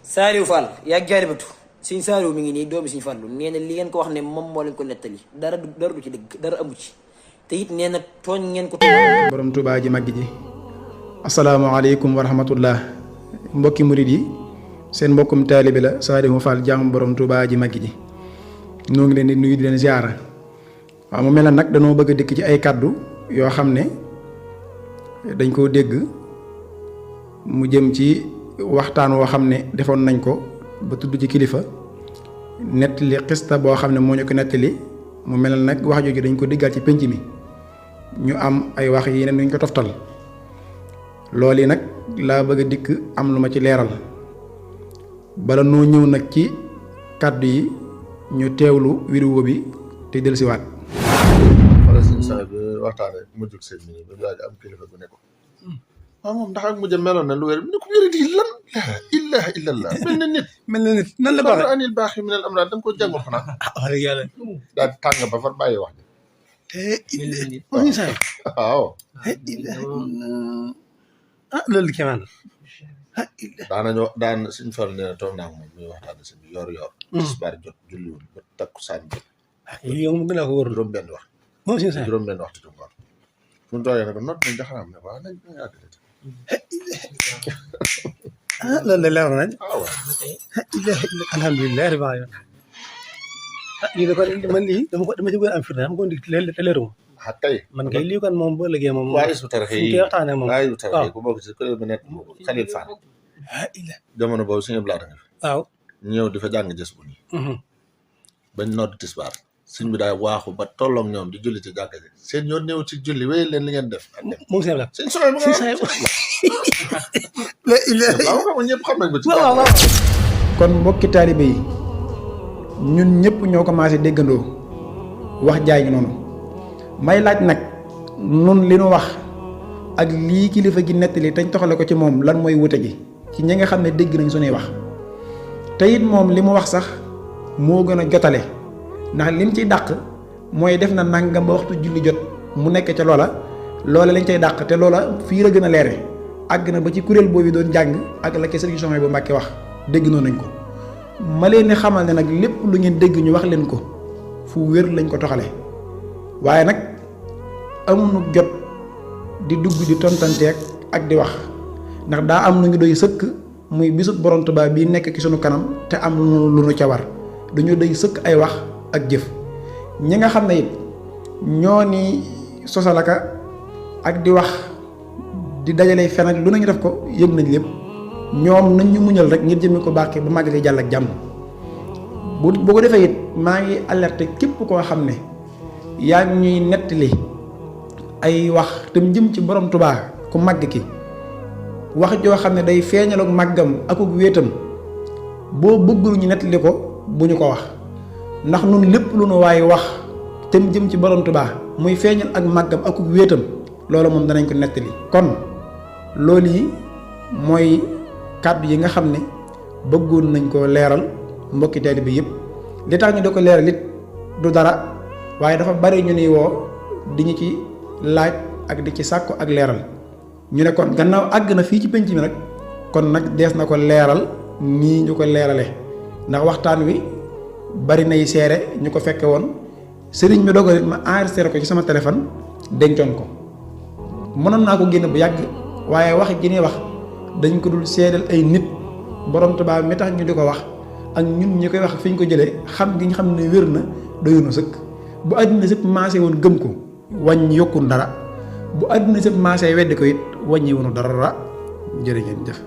Saliou Fall yaa jaaribatu Sëñ Saliou mi ngi nii doomi Sëñ Fallu nee na li ngeen ko wax ne moom moo leen ko nettali dara du ci dëgg dara amu ci te it nee na tooñ ngeen ko. borom Touba ji màgg ji asalaamaaleykum wa rahmatullah mbokki murid yi seen mbokkum taalibe la Saliou Fall jaamu borom Touba ji màgg ji ñoo ngi leen di nuyu di leen ziara waaw mu mel na nag dañoo bëgg a dikk ci ay kàddu yoo xam ne dañ koo dégg mu jëm ci waxtaan woo xam ne defoon nañ ko ba tudd ci kilifa nettali xista boo xam ne moo ñu ko nettali mu mel na nag wax jooju dañ ko diggal ci pénc mi ñu am ay wax yeneen duñ ko toftal loolu yi nag laa bëgg a dikk am lu ma ci leeral bala noo ñëw nag ci kàddu yi ñu teewlu vidéo bi te dellusiwaat. wala suñu saa bi waxtaanee mujjug sëñ bi ba yàgg am kilifa bu ne ko waaw moom ndax ak mujj meloon na lu wér ni ko wér di lan la ilaha illallah mel na nit nan la baax anil baax yi minal amraad da nga ko jàngul xanaa wax dëgg yàlla daal tàng ba far bàyyi wax te waaw loolu kéemaan daan suñ fal nee na toog naa moom muy waxtaan sëñ bi yor tisbaar jot julliwul ba takkusaan jot yow mu gën a ko wóor juróom benn wax moom si juróom benn waxtu ci ngoon fu mu toogee ne ko noot nañ jaxaraam ne waaw nañ àggale loolu de leer nañ waaw alhamdulilah rabbil alamin lii da ko man lii dama ci bëgg am firnde xam ko ndik te leeruma kay man kay lii kon moom boo liggéey moom waa Hizbut Tarqiyyah koy waxtaanee moom waa Hizbut Tarqiyyah ku bokk ci kuréel bi nekk Khalil Fall jamono boobu suñu blaata nga fi waaw ñëw di fa jàng jës bu nii bañ nodd tisbaar suñ bi daay waaxu ba tolloog ñoom di julli ci jàkka ji seen yoon ñëw ci julli wéy leen li ngeen def ak dem moom seen la seen soxla bu nga ñëpp xam nañ ko ci waaw kon mbokki taalibe yi ñun ñëpp ñoo commencé déggandoo wax jaay ngi noonu may laaj nag nun li nu wax ak lii kilifa gi nettali tañ toxale ko ci moom lan mooy wute gi ci ñi nga xam ne dégg nañ suñuy wax te it moom li mu wax sax moo gën a jotale ndax lim ciy dàq mooy def na nangam ba waxtu julli jot mu nekk ca loola lañ cay dàq te loola fii la gën a leere àgg na ba ci kuréel boobu doon jàng ak la ke sëriñ Soxna bu Mbàkke wax dégg noonu nañ ko ma leen ni xamal ne nag lépp lu ngeen dégg ñu wax leen ko fu wér lañ ko toxale waaye nag amuñu jot di dugg di tontanteeg ak di wax ndax daa am lu ngi doy sëkk muy bisub borom Tuubaa bii nekk ci sunu kanam te am lu nu ca war dañoo doy sëkk ay wax ak jëf ñi nga xam ne it ñoo ni sosalaka ak di wax di dajale fen ak lu nañu def ko yëg nañ lépp ñoom nañ ñu muñal rek ngir jëmee ko bàkkee ba màggali jàll ak jàmm bu ko defee it maa ngi alerté képp koo xam ne yaa ngi ñuy nettali ay wax te mu jëm ci borom Tuubaa ku màgg ki wax joo xam ne day feeñal ak màggam akuk wéetam boo bëggul ñu nettali ko bu ñu ko wax ndax nun lépp lu nu waaye wax te mu jëm ci borom Tuubaa muy feeñal ak màggam akuk wéetam loolu moom danañ ko nettali kon loolu yi mooy kàddu yi nga xam ne bëggoon nañ ko leeral mbokki taalibe bi yëpp li tax ñu di ko leeral it du dara waaye dafa bari ñu ni woo di ñu ci laaj ak di ci sàkku ak leeral ñu ne kon gannaaw àgg na fii ci penc mi nag kon nag dees na ko leeral nii ñu ko leerale ndax waxtaan wi bari nay seere ñu ko fekke woon sëriñ bi dogal it ma enregistré ko ci sama téléphone dencoon ko mënoon naa ko génn bu yàgg waaye wax gi ñuy wax dañ ko dul seedal ay nit borom Tuubaa mi tax ñu di ko wax ak ñun ñi koy wax fi ñu ko jëlee xam gi ñu xam ne wér na doyunu sëkk bu àddina sëpp maasee woon gëm ko wàññi yokkul dara bu àddina sëpp maasee weddi ko it wàññi wonu dara jërë ngeen jëf